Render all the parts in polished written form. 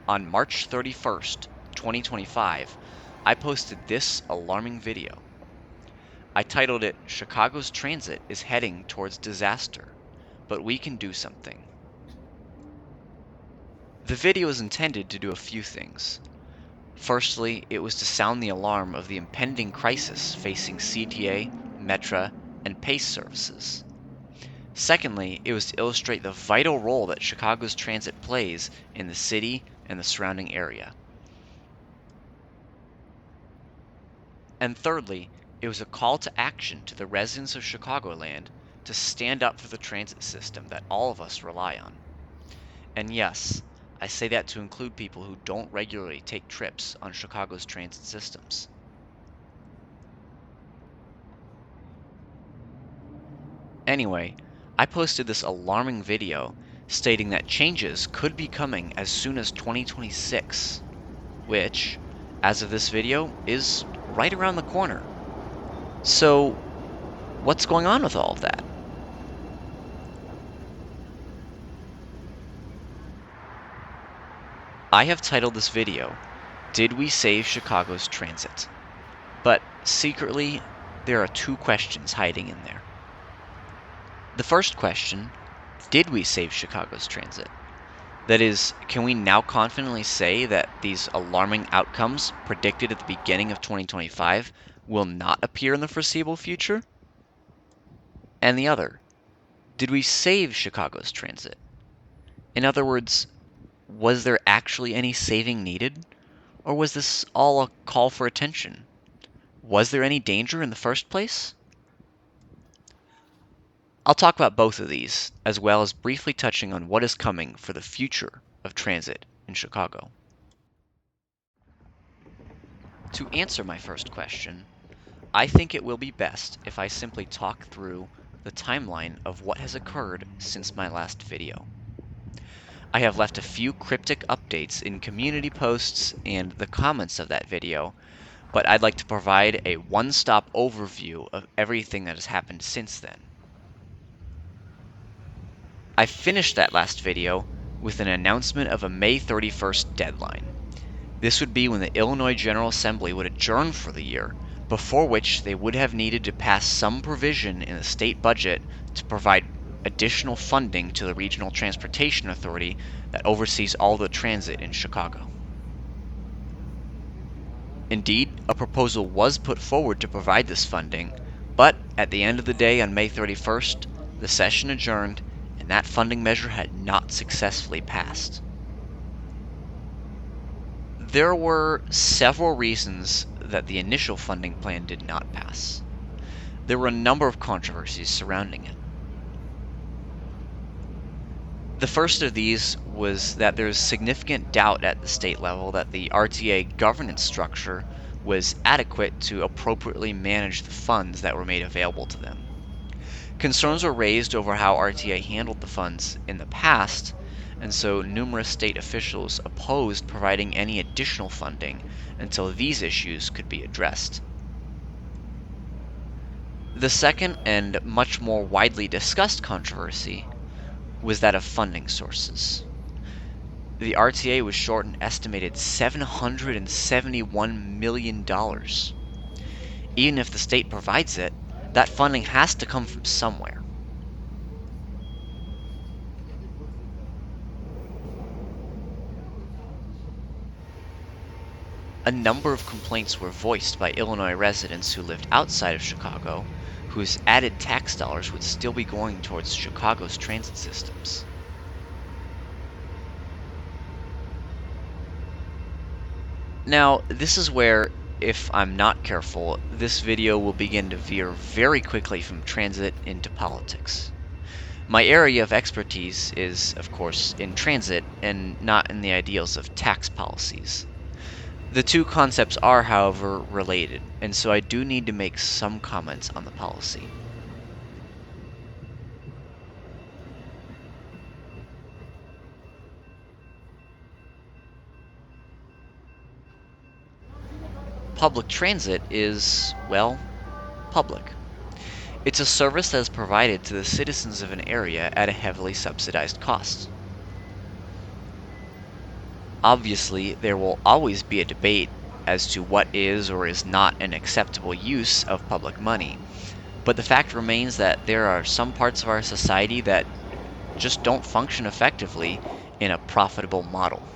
On March 31st, 2025, I posted this alarming video. I titled it, "Chicago's Transit is Heading Towards Disaster, but We Can Do Something." The video is intended to do a few things. Firstly, it was to sound the alarm of the impending crisis facing CTA, Metra, and PACE services. Secondly, it was to illustrate the vital role that Chicago's transit plays in the city and the surrounding area. And thirdly, it was a call to action to the residents of Chicagoland to stand up for the transit system that all of us rely on. And yes, I say that to include people who don't regularly take trips on Chicago's transit systems. Anyway, I posted this alarming video stating that changes could be coming as soon as 2026, which, as of this video, is right around the corner. So, what's going on with all of that? I have titled this video, "Did We Save Chicago's Transit?" But secretly, there are two questions hiding in there. The first question, did we save Chicago's transit? That is, can we now confidently say that these alarming outcomes predicted at the beginning of 2025 will not appear in the foreseeable future? And the other, did we save Chicago's transit? In other words, was there actually any saving needed? Or was this all a call for attention? Was there any danger in the first place? I'll talk about both of these, as well as briefly touching on what is coming for the future of transit in Chicago. To answer my first question, I think it will be best if I simply talk through the timeline of what has occurred since my last video. I have left a few cryptic updates in community posts and the comments of that video, but I'd like to provide a one-stop overview of everything that has happened since then. I finished that last video with an announcement of a May 31st deadline. This would be when the Illinois General Assembly would adjourn for the year, before which they would have needed to pass some provision in the state budget to provide additional funding to the Regional Transportation Authority that oversees all the transit in Chicago. Indeed, a proposal was put forward to provide this funding, but at the end of the day on May 31st, the session adjourned and that funding measure had not successfully passed. There were several reasons that the initial funding plan did not pass. There were a number of controversies surrounding it. The first of these was that there is significant doubt at the state level that the RTA governance structure was adequate to appropriately manage the funds that were made available to them. Concerns were raised over how RTA handled the funds in the past, and so numerous state officials opposed providing any additional funding until these issues could be addressed. The second and much more widely discussed controversy was that of funding sources. The RTA was short an estimated $771 million. Even if the state provides it, that funding has to come from somewhere. A number of complaints were voiced by Illinois residents who lived outside of Chicago, whose added tax dollars would still be going towards Chicago's transit systems. Now, this is where, if I'm not careful, this video will begin to veer very quickly from transit into politics. My area of expertise is, of course, in transit and not in the ideals of tax policies. The two concepts are, however, related, and so I do need to make some comments on the policy. Public transit is, well, public. It's a service that is provided to the citizens of an area at a heavily subsidized cost. Obviously, there will always be a debate as to what is or is not an acceptable use of public money, but the fact remains that there are some parts of our society that just don't function effectively in a profitable model.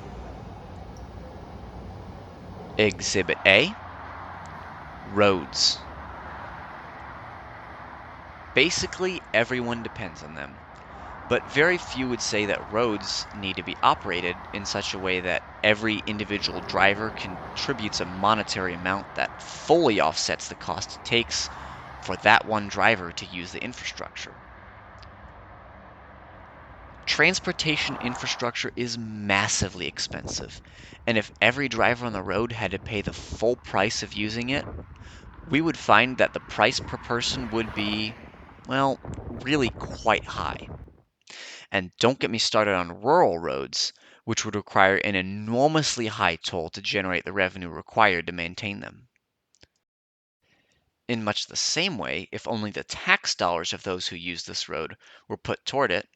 Exhibit A, roads. Basically, everyone depends on them, but very few would say that roads need to be operated in such a way that every individual driver contributes a monetary amount that fully offsets the cost it takes for that one driver to use the infrastructure. Transportation infrastructure is massively expensive, and if every driver on the road had to pay the full price of using it, we would find that the price per person would be, well, really quite high. And don't get me started on rural roads, which would require an enormously high toll to generate the revenue required to maintain them. In much the same way, if only the tax dollars of those who use this road were put toward it,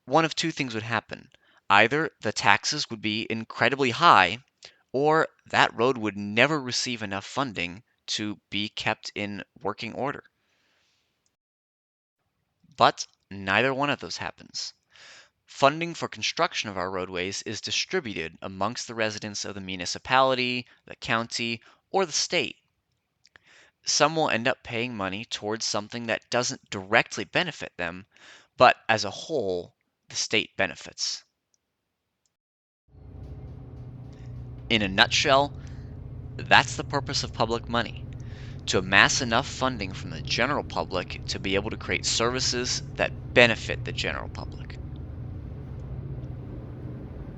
one of two things would happen. Either the taxes would be incredibly high, or that road would never receive enough funding to be kept in working order. But neither one of those happens. Funding for construction of our roadways is distributed amongst the residents of the municipality, the county, or the state. Some will end up paying money towards something that doesn't directly benefit them, but as a whole, the state benefits. In a nutshell, that's the purpose of public money: to amass enough funding from the general public to be able to create services that benefit the general public.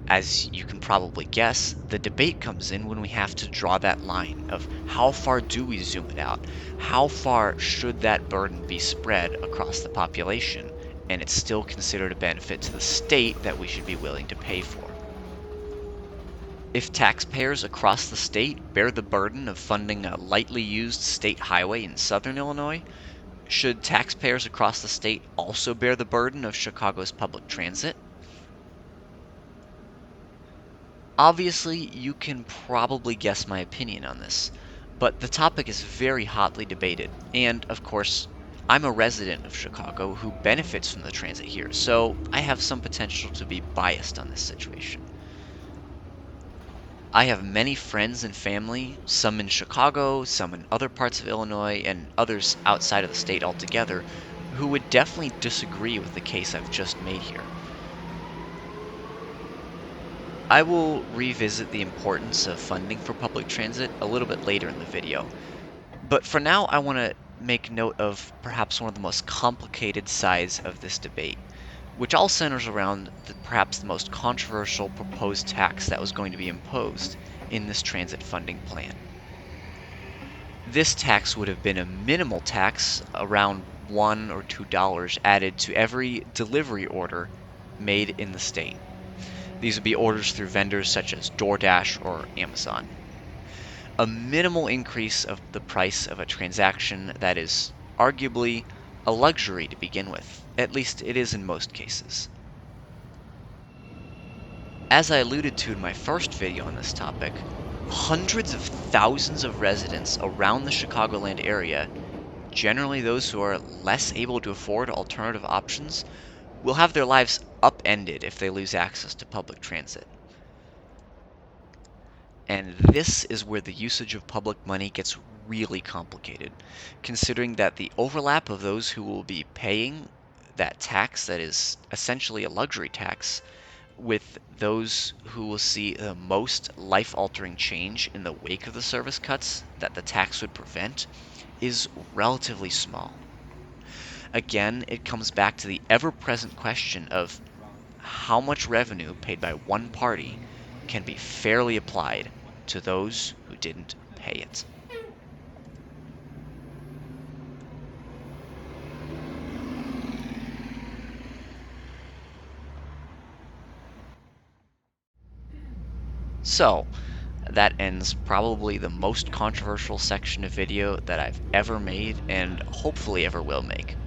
As you can probably guess, the debate comes in when we have to draw that line of how far do we zoom it out? How far should that burden be spread across the population? And it's still considered a benefit to the state that we should be willing to pay for. If taxpayers across the state bear the burden of funding a lightly used state highway in southern Illinois, should taxpayers across the state also bear the burden of Chicago's public transit? Obviously, you can probably guess my opinion on this, but the topic is very hotly debated, and of course, I'm a resident of Chicago who benefits from the transit here, so I have some potential to be biased on this situation. I have many friends and family, some in Chicago, some in other parts of Illinois, and others outside of the state altogether, who would definitely disagree with the case I've just made here. I will revisit the importance of funding for public transit a little bit later in the video, but for now I want to make note of perhaps one of the most complicated sides of this debate, which all centers around perhaps the most controversial proposed tax that was going to be imposed in this transit funding plan. This tax would have been a minimal tax, around $1 or $2 added to every delivery order made in the state. These would be orders through vendors such as DoorDash or Amazon. A minimal increase of the price of a transaction that is arguably a luxury to begin with. At least it is in most cases. As I alluded to in my first video on this topic, hundreds of thousands of residents around the Chicagoland area, generally those who are less able to afford alternative options, will have their lives upended if they lose access to public transit. And this is where the usage of public money gets really complicated, considering that the overlap of those who will be paying that tax that is essentially a luxury tax with those who will see the most life-altering change in the wake of the service cuts that the tax would prevent is relatively small. Again, it comes back to the ever-present question of how much revenue paid by one party can be fairly applied to those who didn't pay it. So, that ends probably the most controversial section of video that I've ever made and hopefully ever will make.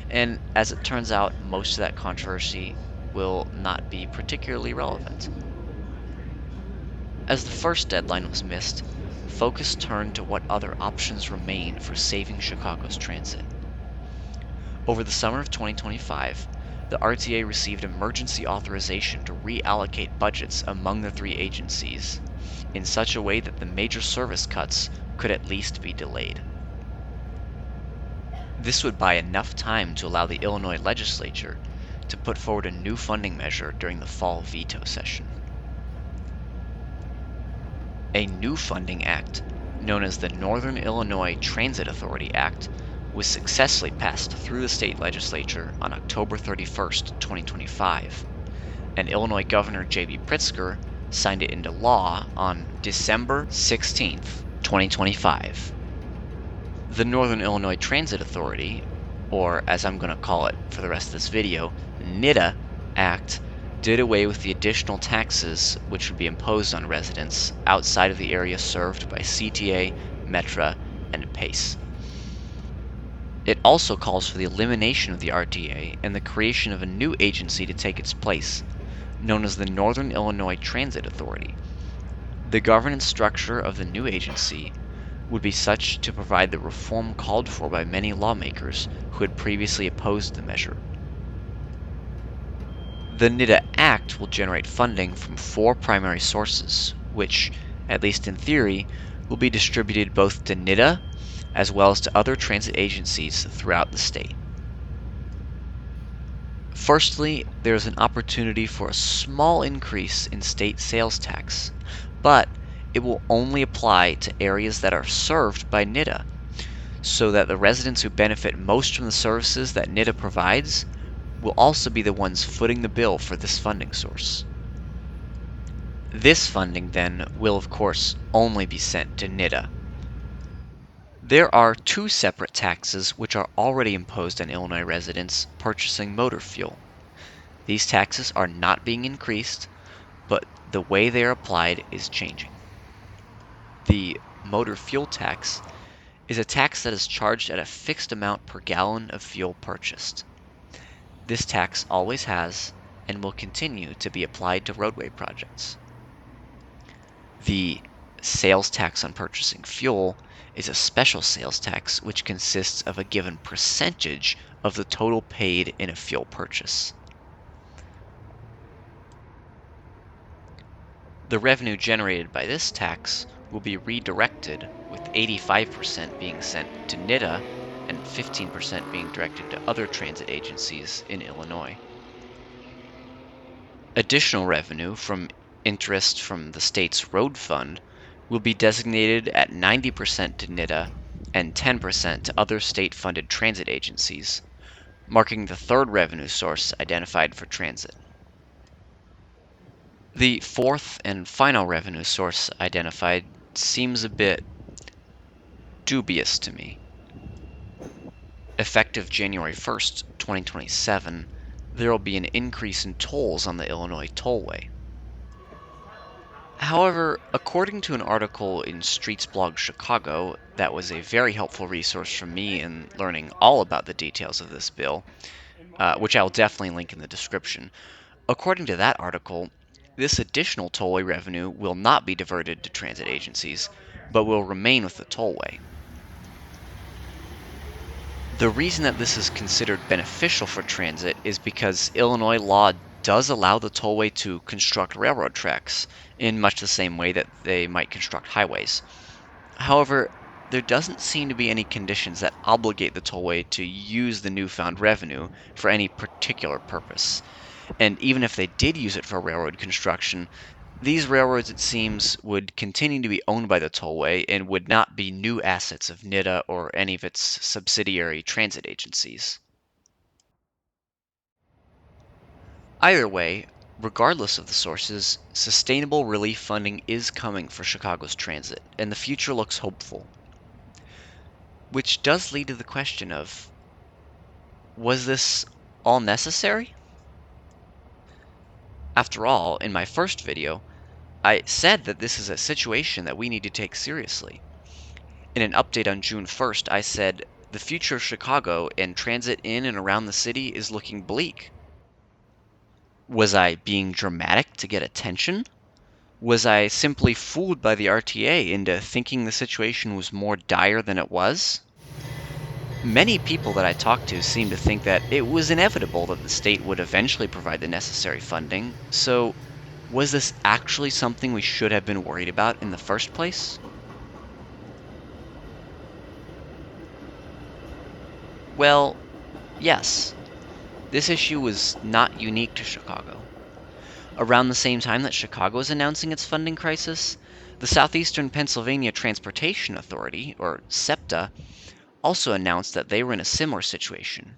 And as it turns out, most of that controversy will not be particularly relevant. As the first deadline was missed, focus turned to what other options remain for saving Chicago's transit. Over the summer of 2025, the RTA received emergency authorization to reallocate budgets among the three agencies in such a way that the major service cuts could at least be delayed. This would buy enough time to allow the Illinois Legislature to put forward a new funding measure during the fall veto session. A new funding act, known as the Northern Illinois Transit Authority Act, was successfully passed through the state legislature on October 31st, 2025, and Illinois Governor J.B. Pritzker signed it into law on December 16th, 2025. The Northern Illinois Transit Authority, or as I'm going to call it for the rest of this video, NITA Act, did away with the additional taxes which would be imposed on residents outside of the area served by CTA, Metra, and PACE. It also calls for the elimination of the RTA and the creation of a new agency to take its place, known as the Northern Illinois Transit Authority. The governance structure of the new agency would be such to provide the reform called for by many lawmakers who had previously opposed the measure. The NITA Act will generate funding from 4 primary sources, which, at least in theory, will be distributed both to NITA as well as to other transit agencies throughout the state. Firstly, there is an opportunity for a small increase in state sales tax, but it will only apply to areas that are served by NITA, so that the residents who benefit most from the services that NITA provides will also be the ones footing the bill for this funding source. This funding, then, will of course only be sent to NITA. There are 2 separate taxes which are already imposed on Illinois residents purchasing motor fuel. These taxes are not being increased, but the way they are applied is changing. The motor fuel tax is a tax that is charged at a fixed amount per gallon of fuel purchased. This tax always has and will continue to be applied to roadway projects. The sales tax on purchasing fuel is a special sales tax which consists of a given percentage of the total paid in a fuel purchase. The revenue generated by this tax will be redirected, with 85% being sent to NITA and 15% being directed to other transit agencies in Illinois. Additional revenue from interest from the state's road fund will be designated at 90% to NITA and 10% to other state-funded transit agencies, marking the third revenue source identified for transit. The fourth and final revenue source identified seems a bit dubious to me. Effective January 1st, 2027, there will be an increase in tolls on the Illinois Tollway. However, according to an article in Streets Blog Chicago that was a very helpful resource for me in learning all about the details of this bill, which I'll definitely link in the description, according to that article, this additional tollway revenue will not be diverted to transit agencies, but will remain with the tollway. The reason that this is considered beneficial for transit is because Illinois law does allow the tollway to construct railroad tracks in much the same way that they might construct highways. However, there doesn't seem to be any conditions that obligate the tollway to use the newfound revenue for any particular purpose. And even if they did use it for railroad construction, these railroads, it seems, would continue to be owned by the tollway and would not be new assets of NITA or any of its subsidiary transit agencies. Either way, regardless of the sources, sustainable relief funding is coming for Chicago's transit, and the future looks hopeful. Which does lead to the question of, was this all necessary? After all, in my first video, I said that this is a situation that we need to take seriously. In an update on June 1st, I said, the future of Chicago and transit in and around the city is looking bleak. Was I being dramatic to get attention? Was I simply fooled by the RTA into thinking the situation was more dire than it was? Many people that I talked to seem to think that it was inevitable that the state would eventually provide the necessary funding, so was this actually something we should have been worried about in the first place? Well, yes, this issue was not unique to Chicago. Around the same time that Chicago is announcing its funding crisis, the Southeastern Pennsylvania Transportation Authority, or SEPTA, also announced that they were in a similar situation.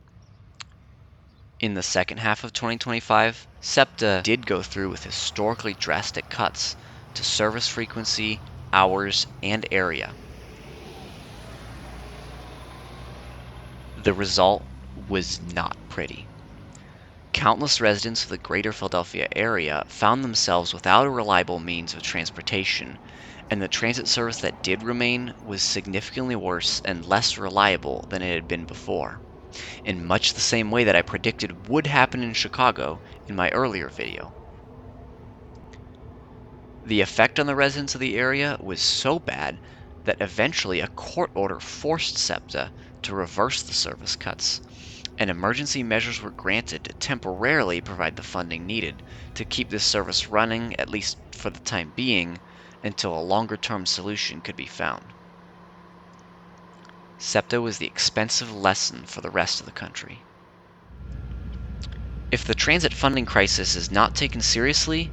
In the second half of 2025, SEPTA did go through with historically drastic cuts to service frequency, hours, and area. The result was not pretty. Countless residents of the greater Philadelphia area found themselves without a reliable means of transportation, and the transit service that did remain was significantly worse and less reliable than it had been before, in much the same way that I predicted would happen in Chicago in my earlier video. The effect on the residents of the area was so bad that eventually a court order forced SEPTA to reverse the service cuts, and emergency measures were granted to temporarily provide the funding needed to keep this service running, at least for the time being, until a longer term solution could be found. SEPTA was the expensive lesson for the rest of the country. If the transit funding crisis is not taken seriously,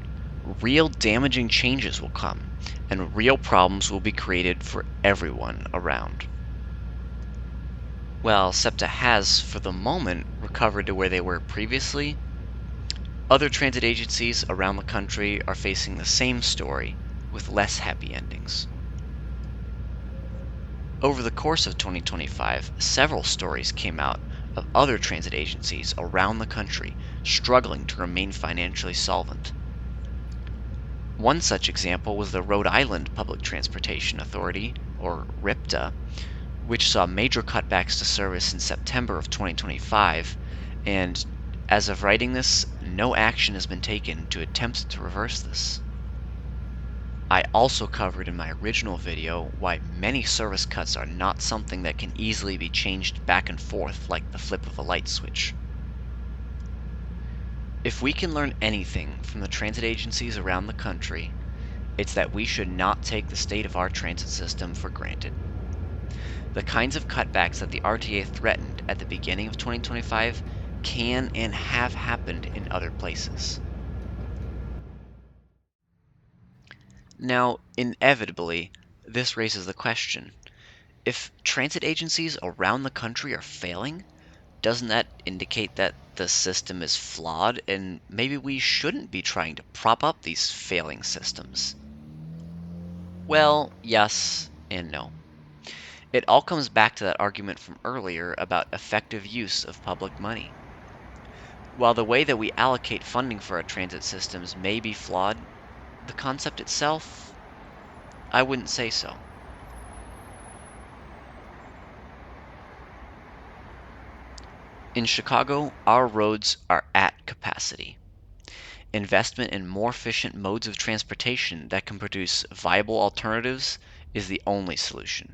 real damaging changes will come, and real problems will be created for everyone around. While SEPTA has, for the moment, recovered to where they were previously, other transit agencies around the country are facing the same story with less happy endings. Over the course of 2025, several stories came out of other transit agencies around the country struggling to remain financially solvent. One such example was the Rhode Island Public Transportation Authority, or RIPTA, which saw major cutbacks to service in September of 2025, and as of writing this, no action has been taken to attempt to reverse this. I also covered in my original video why many service cuts are not something that can easily be changed back and forth like the flip of a light switch. If we can learn anything from the transit agencies around the country, it's that we should not take the state of our transit system for granted. The kinds of cutbacks that the RTA threatened at the beginning of 2025 can and have happened in other places. Now, inevitably, this raises the question, if transit agencies around the country are failing, doesn't that indicate that the system is flawed and maybe we shouldn't be trying to prop up these failing systems? Well, yes and no. It all comes back to that argument from earlier about effective use of public money. While the way that we allocate funding for our transit systems may be flawed, the concept itself, I wouldn't say so. In Chicago, our roads are at capacity. Investment in more efficient modes of transportation that can produce viable alternatives is the only solution.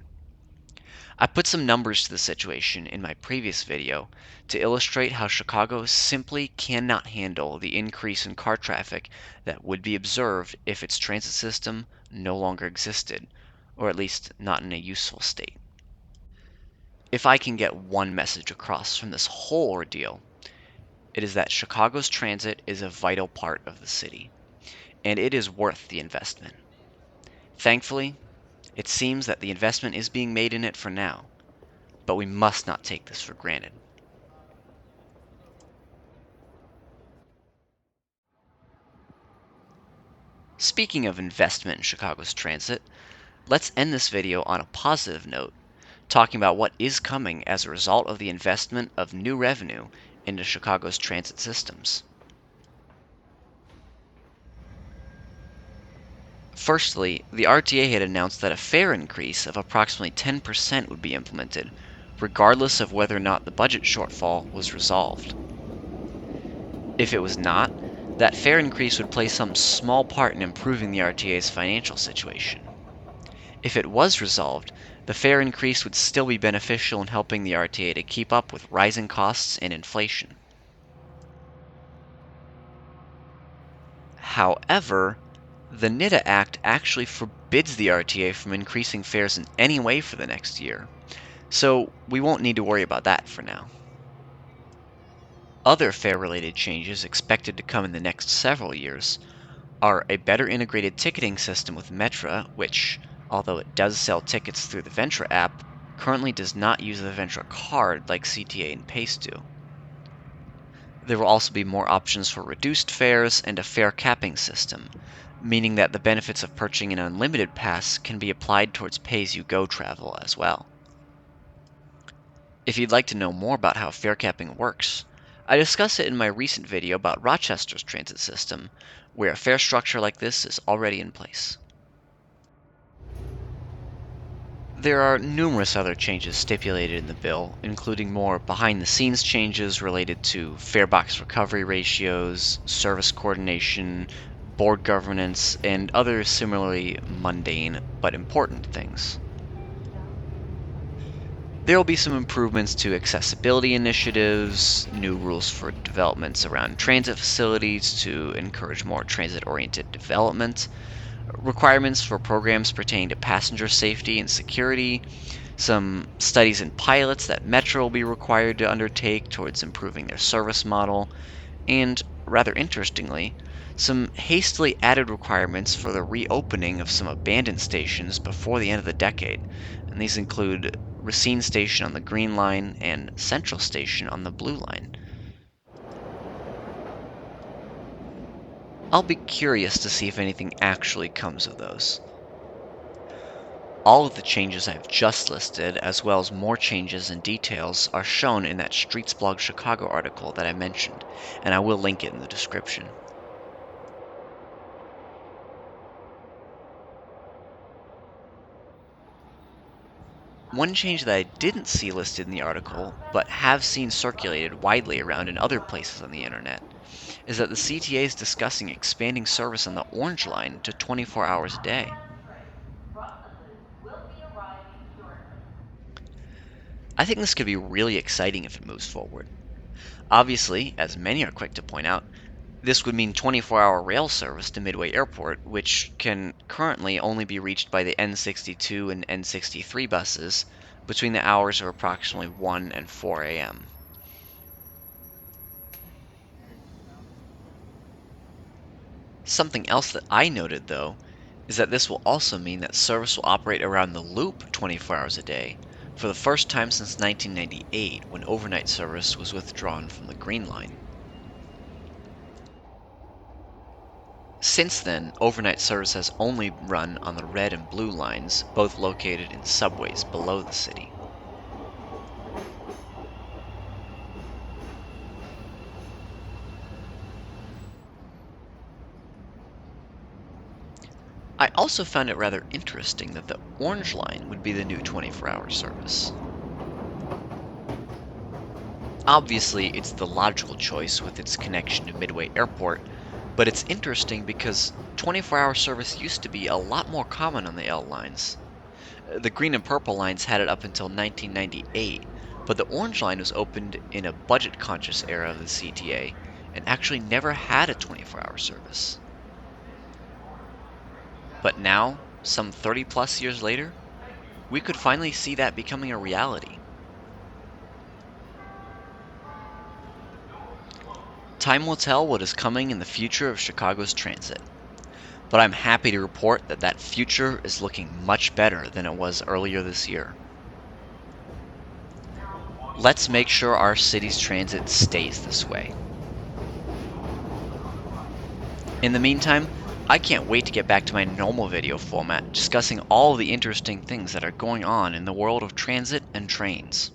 I put some numbers to the situation in my previous video to illustrate how Chicago simply cannot handle the increase in car traffic that would be observed if its transit system no longer existed, or at least not in a useful state. If I can get one message across from this whole ordeal, it is that Chicago's transit is a vital part of the city, and it is worth the investment. Thankfully, it seems that the investment is being made in it for now, but we must not take this for granted. Speaking of investment in Chicago's transit, let's end this video on a positive note, talking about what is coming as a result of the investment of new revenue into Chicago's transit systems. Firstly, the RTA had announced that a fare increase of approximately 10% would be implemented, regardless of whether or not the budget shortfall was resolved. If it was not, that fare increase would play some small part in improving the RTA's financial situation. If it was resolved, the fare increase would still be beneficial in helping the RTA to keep up with rising costs and inflation. However, the NITA Act actually forbids the RTA from increasing fares in any way for the next year, so we won't need to worry about that for now. Other fare-related changes expected to come in the next several years are a better integrated ticketing system with Metra, which, although it does sell tickets through the Ventra app, currently does not use the Ventra card like CTA and Pace do. There will also be more options for reduced fares and a fare capping system, meaning that the benefits of purchasing an unlimited pass can be applied towards pay-as-you-go travel as well. If you'd like to know more about how fare capping works, I discuss it in my recent video about Rochester's transit system, where a fare structure like this is already in place. There are numerous other changes stipulated in the bill, including more behind-the-scenes changes related to fare box recovery ratios, service coordination, board governance, and other similarly mundane but important things. There will be some improvements to accessibility initiatives, new rules for developments around transit facilities to encourage more transit-oriented development, requirements for programs pertaining to passenger safety and security, some studies and pilots that Metro will be required to undertake towards improving their service model, and, rather interestingly, some hastily added requirements for the reopening of some abandoned stations before the end of the decade, and these include Racine Station on the Green Line and Central Station on the Blue Line. I'll be curious to see if anything actually comes of those. All of the changes I've just listed, as well as more changes and details, are shown in that Streets Blog Chicago article that I mentioned, and I will link it in the description. One change that I didn't see listed in the article, but have seen circulated widely around in other places on the internet, is that the CTA is discussing expanding service on the Orange Line to 24 hours a day. I think this could be really exciting if it moves forward. Obviously, as many are quick to point out, this would mean 24-hour rail service to Midway Airport, which can currently only be reached by the N62 and N63 buses between the hours of approximately 1 and 4 a.m. Something else that I noted, though, is that this will also mean that service will operate around the loop 24 hours a day, for the first time since 1998, when overnight service was withdrawn from the Green Line. Since then, overnight service has only run on the red and blue lines, both located in subways below the city. I also found it rather interesting that the Orange Line would be the new 24-hour service. Obviously, it's the logical choice with its connection to Midway Airport, but it's interesting because 24-hour service used to be a lot more common on the L lines. The green and purple lines had it up until 1998, but the Orange Line was opened in a budget-conscious era of the CTA and actually never had a 24-hour service. But now, some 30-plus years later, we could finally see that becoming a reality. Time will tell what is coming in the future of Chicago's transit, but I'm happy to report that that future is looking much better than it was earlier this year. Let's make sure our city's transit stays this way. In the meantime, I can't wait to get back to my normal video format discussing all of the interesting things that are going on in the world of transit and trains.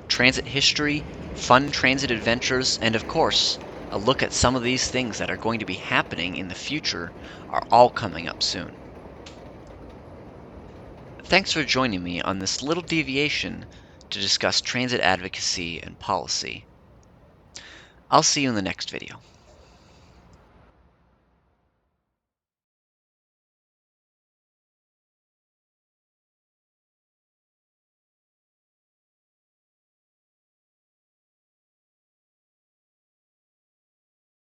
Transit history, fun transit adventures, and of course, a look at some of these things that are going to be happening in the future are all coming up soon. Thanks for joining me on this little deviation to discuss transit advocacy and policy. I'll see you in the next video.